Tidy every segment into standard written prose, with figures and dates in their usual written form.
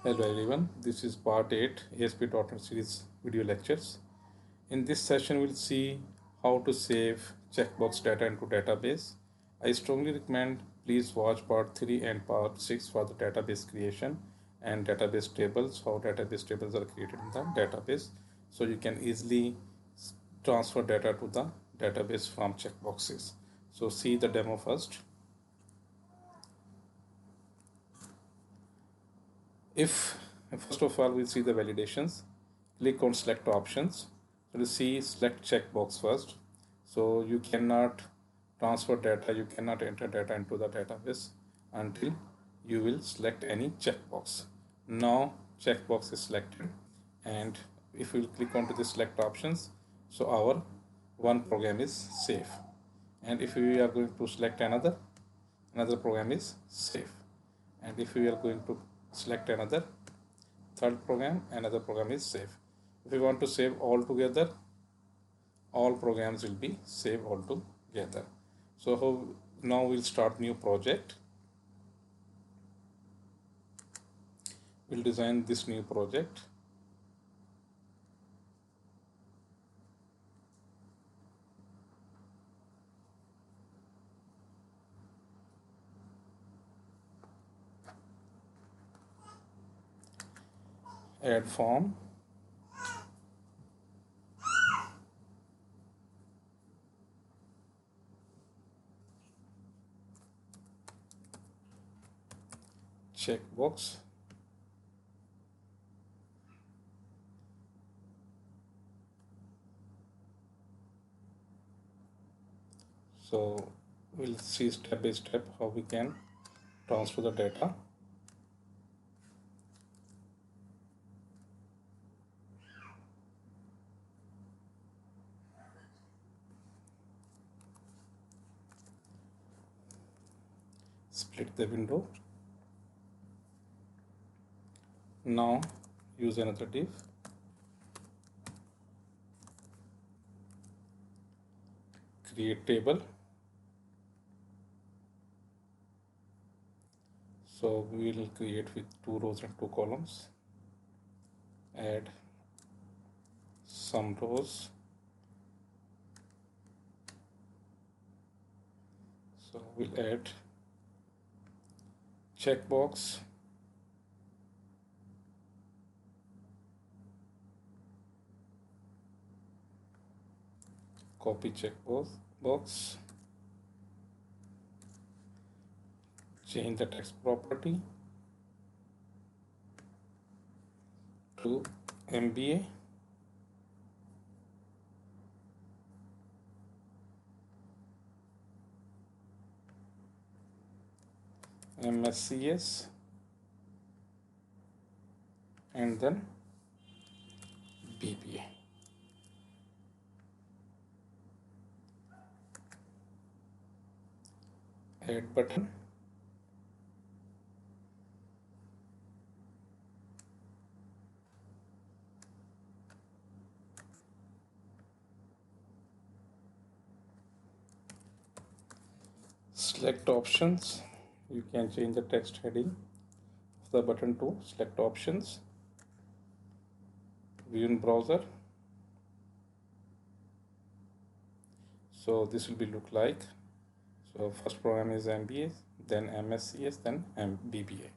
Hello everyone, this is part 8 ASP.NET series video lectures. In this session we'll see how to save checkbox data into database. I strongly recommend please watch part 3 and part 6 for the database creation and database tables, how database tables are created in the database, so you can easily transfer data to the database from checkboxes. So see the demo first. If first of all we'll see the validations, click on select options. So to see select checkbox first. So you cannot transfer data, you cannot enter data into the database until you will select any checkbox. Now checkbox is selected, and if we will click onto the select options, so our one program is safe, and if we are going to select another program is safe, and if we are going to select another third program, another program is safe. If we want to save all together, all programs will be saved all together. So now we'll start new project. We'll design this new project. Add form. Checkbox. So we'll see step by step how we can transfer the data. Split the window. Now use another div. Create table. So we will create with 2 rows and 2 columns. Add some rows. So we'll add checkbox. Copy checkbox. Change the text property to MBA. MSCS and then BBA. Add button. Select options. You can change the text heading of the button to select options. View in browser. So this will be look like. So first program is MBA, then MSCS, then BBA.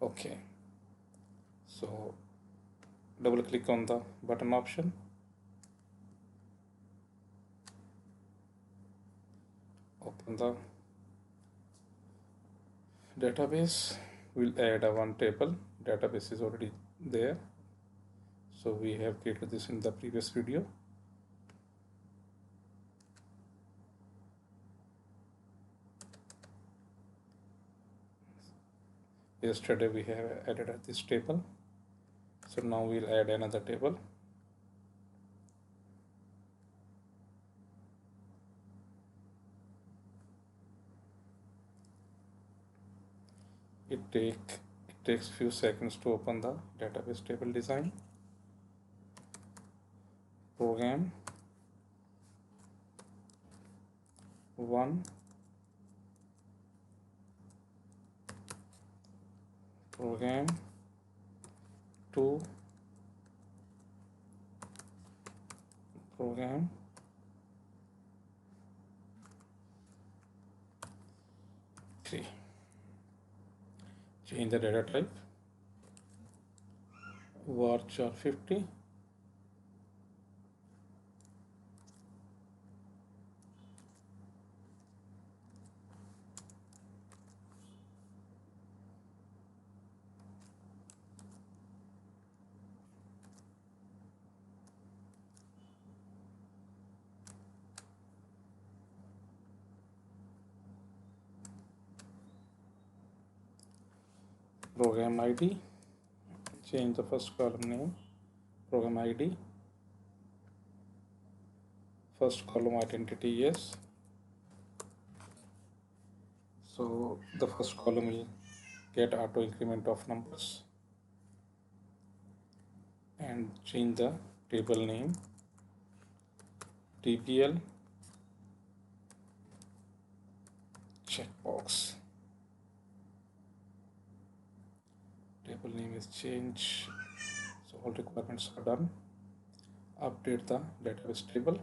Okay. So double click on the button option. Open the database. We'll add a one table. Database is already there, so we have created this in the previous video. Yesterday we have added this table, so now we'll add another table. It takes few seconds to open the database table design. Program 1 program 2, program 3. Change the data type, varchar 50. Program ID, change the first column name, program ID, first column identity, yes. So the first column will get auto increment of numbers, and change the table name, TBL checkbox. Table name is changed, so all requirements are done. Update the database table.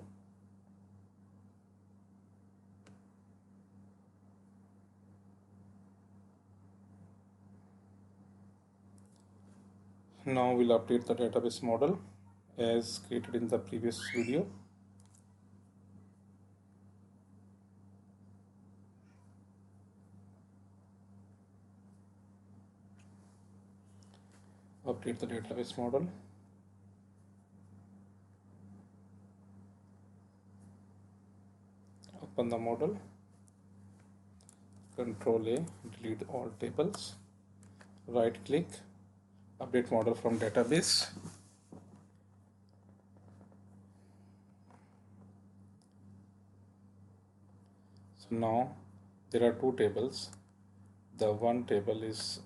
Now we'll update the database model as created in the previous video. Update the database model. Open the model. Control A, delete all tables. Right click, update model from database. So now there are two tables. The one table is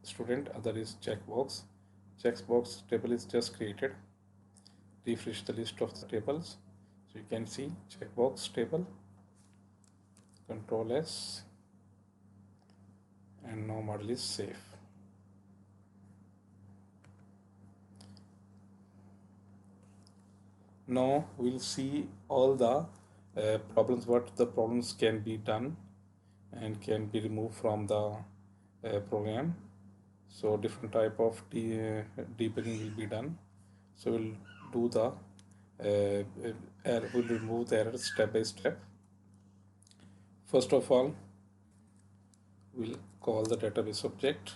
student, other is checkbox. Checkbox table is just created. Refresh the list of the tables. So you can see checkbox table. Control S, and now model is safe. Now we'll see all the problems, what the problems can be done and can be removed from the program. So different type of debugging will be done. So we'll do the we'll remove the errors step by step. First of all, we'll call the database object.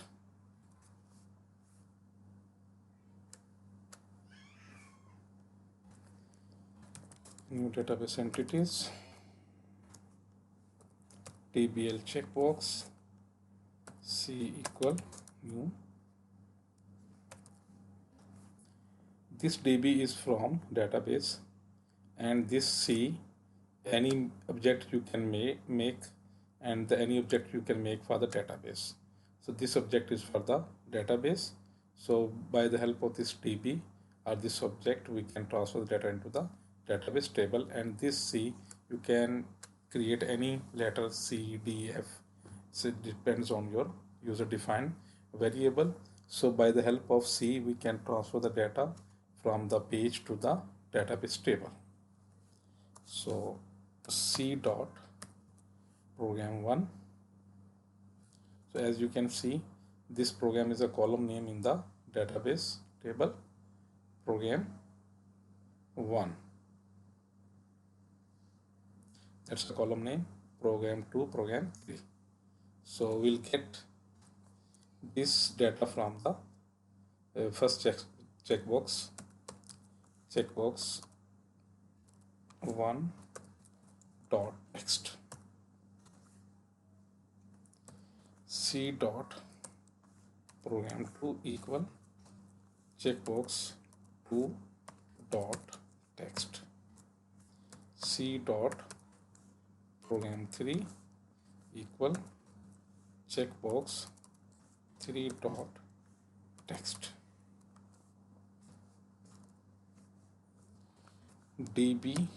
New database entities, DBL checkbox, C equal new. This DB is from database, and this C any object you can make, and any object you can make for the database. So this object is for the database. So by the help of this DB or this object, we can transfer the data into the database table, and this C you can create any letter C, D, F. So it depends on your user defined variable. So by the help of C, we can transfer the data from the page to the database table. So C dot program 1. So as you can see, this program is a column name in the database table, program 1. That's the column name, program 2, program 3. So we'll get this data from the first checkbox 1 dot text. C dot program 2 equal checkbox 2 dot text. C dot program 3 equal checkbox 3 dot text. db.tbl,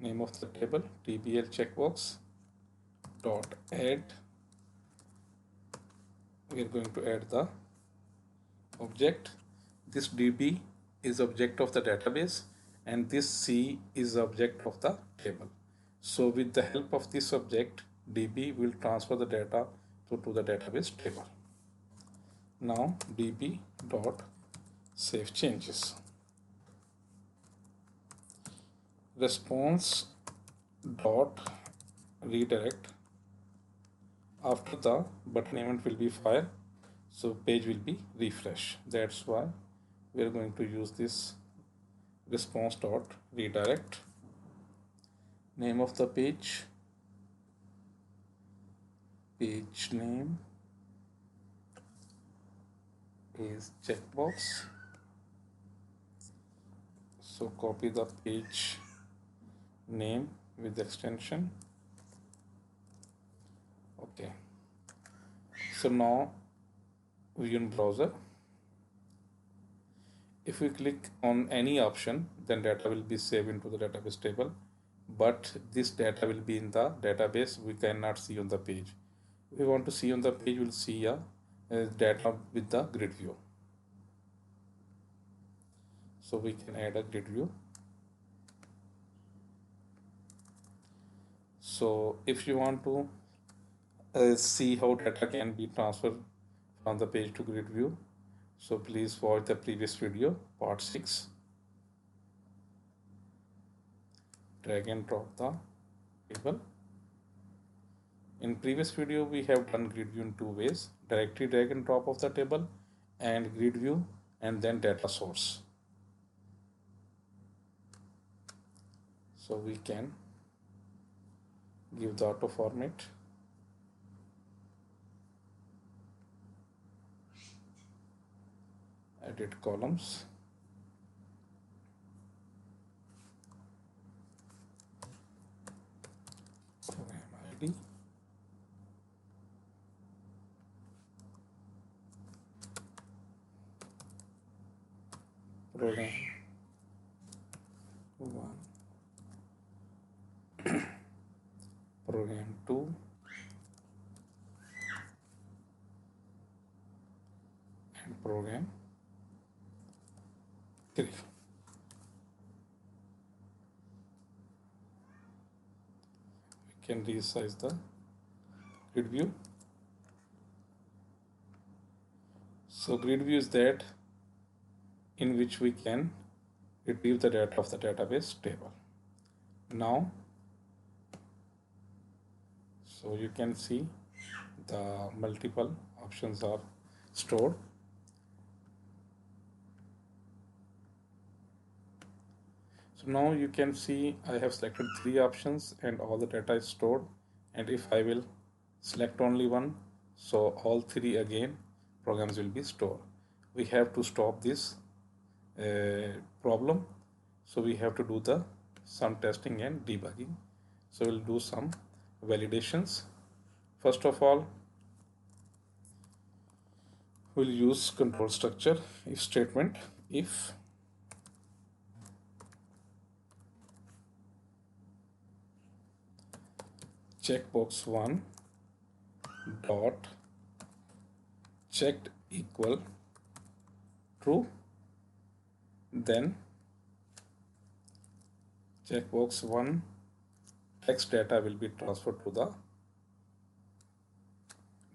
name of the table, tbl checkbox dot add we are going to add the object. This db is object of the database and this c is object of the table. So with the help of this object, db will transfer the data to the database table. Now db.SaveChanges. Response.Redirect. After the button event will be fire, so page will be refresh. That's why we are going to use this response.redirect. Name of the page name is checkbox. So copy the page name with extension. Okay, so now view in browser. If we click on any option, then data will be saved into the database table, but this data will be in the database. We cannot see on the page. If we want to see on the page, we'll see a data with the grid view. So we can add a grid view. So if you want to see how data can be transferred from the page to grid view, so please watch the previous video, part 6. Drag and drop the table. In previous video, we have done grid view in two ways: directly drag and drop of the table, and grid view and then data source. So we can give the auto format. Edit columns. Program ID. Program 1. Program 2. And program 3. We can resize the grid view. So grid view is that in which we can retrieve the data of the database table. Now, so you can see the multiple options are stored. So now you can see I have selected 3 options and all the data is stored, and if I will select only one, so all 3 again programs will be stored. We have to stop this problem, so we have to do some testing and debugging. So we'll do some validations. First of all, we'll use control structure if statement. If checkbox 1 dot checked equal true, then checkbox 1 text data will be transferred to the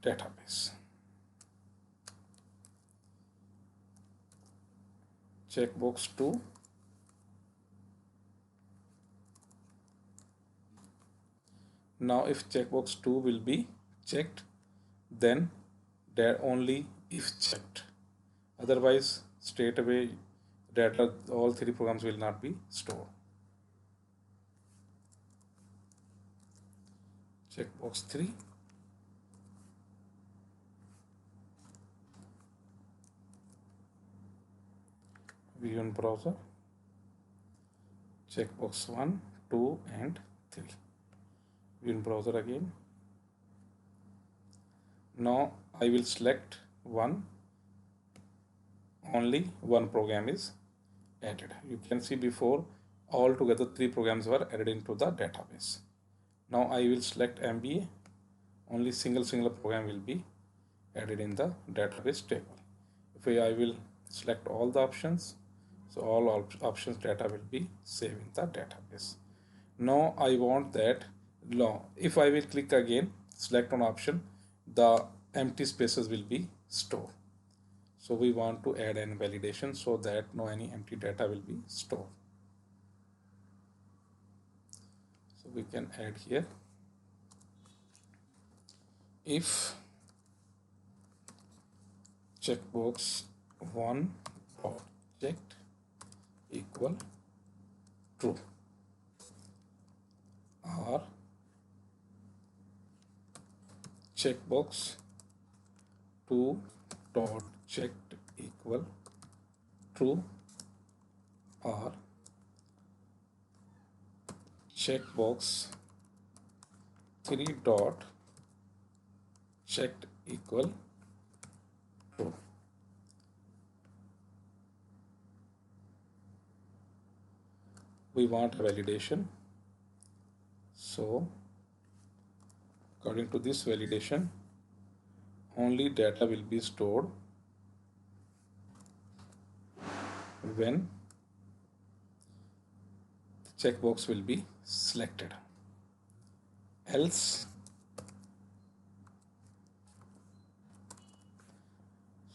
database. Checkbox 2 now if checkbox 2 will be checked, then there only if checked, otherwise straight away data, all 3 programs will not be stored. Checkbox 3 view in browser, checkbox 1, 2 and 3. View in browser again. Now I will select one, only one program is added. You can see before altogether 3 programs were added into the database. Now I will select MBA, only single program will be added in the database table. If I will select all the options, so all options data will be saved in the database. Now I want that if I will click again, select on option, the empty spaces will be stored. So we want to add an validation so that no any empty data will be stored. So we can add here, if checkbox 1 dot checked equal true, or checkbox 2 dot checked equal true, or checkbox 3 dot checked equal true. We want a validation, so according to this validation only data will be stored when the checkbox will be selected, else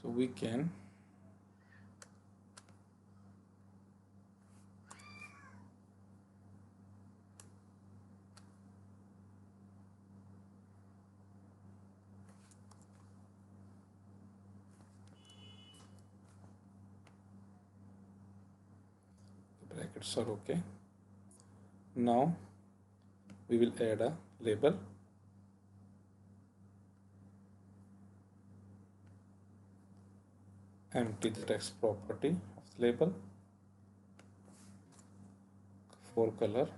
so we can brackets are okay. Now we will add a label, empty the text property of the label, for color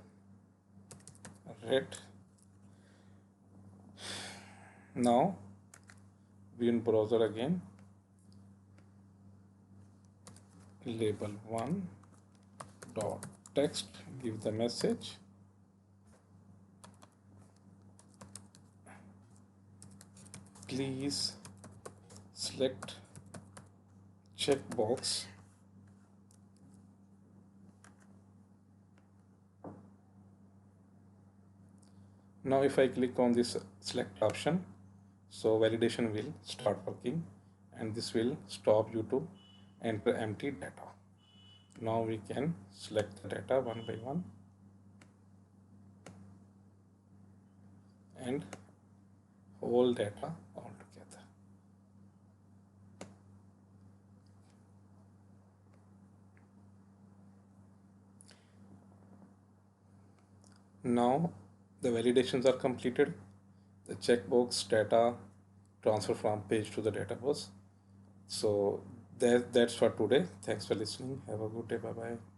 red. Now we in browser again, label 1 dot text, give the message please select checkbox now. If I click on this select option, so validation will start working and this will stop you to enter empty data. Now we can select the data one by one and whole data all together. Now the validations are completed. The checkbox data transfer from page to the database. So that's for today. Thanks for listening. Have a good day. Bye bye.